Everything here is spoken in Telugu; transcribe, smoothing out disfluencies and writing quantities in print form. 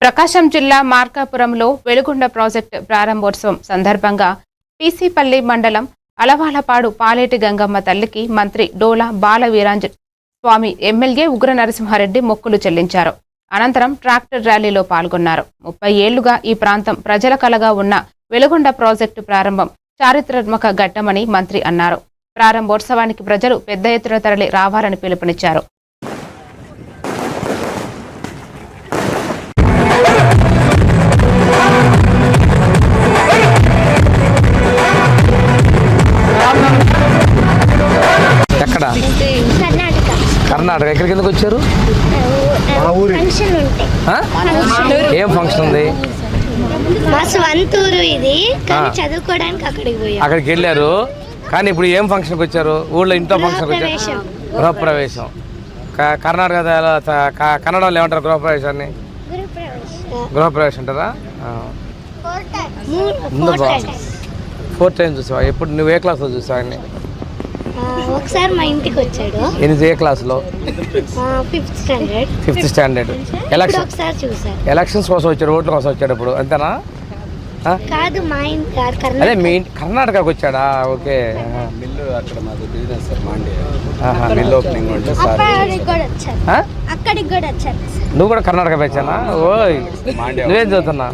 ప్రకాశం జిల్లా మార్కాపురంలో వెలుగొండ ప్రాజెక్టు ప్రారంభోత్సవం సందర్భంగా పీసీపల్లి మండలం అలవాలపాడు పాలేటి గంగమ్మ తల్లికి మంత్రి డోలా బాల వీరాంజ స్వామి ఎమ్మెల్యే ఉగ్ర నరసింహారెడ్డి మొక్కులు చెల్లించారు. అనంతరం ట్రాక్టర్ ర్యాలీలో పాల్గొన్నారు. 30 ఏళ్లుగా ఈ ప్రాంతం ప్రజల కలగా ఉన్న వెలుగొండ ప్రాజెక్టు ప్రారంభం చారిత్రాత్మక ఘట్టమని మంత్రి అన్నారు. ప్రారంభోత్సవానికి ప్రజలు పెద్ద ఎత్తున తరలి రావాలని పిలుపునిచ్చారు. ఎక్కడ? కర్ణాటక. ఎక్కడికి ఎందుకు వచ్చారు? ఏం ఫంక్షన్ ఉంది? అక్కడికి వెళ్ళారు. కానీ ఇప్పుడు ఏం ఫంక్షన్కి వచ్చారు? ఊళ్ళో ఇంట్లో ఫంక్షన్కి వచ్చారు. గృహప్రవేశం. కన్నడలో ఏమంటారు గృహప్రవేశాన్ని? గృహప్రవేశం అంటారా? ముందు 4 టైమ్స్ చూసావా? ఎప్పుడు నువ్వు ఏ క్లాస్లో చూసావు అన్ని? ఒకసారి మా ఇంటికి వచ్చాడు. ఏ క్లాస్లో? 5th standard. ఎలక్షన్స్ కోసం వచ్చాడు, ఓట్ల కోసం వచ్చాడు. ఇప్పుడు అంతేనా? కాదు, మా ఇంటి అదే మీ కర్ణాటకకు వచ్చాడా? ఓకే. అక్కడికి కూడా వచ్చాను. నువ్వు కూడా కర్ణాటక వచ్చానా? ఓయ్, నువ్వేం చదువుతున్నా?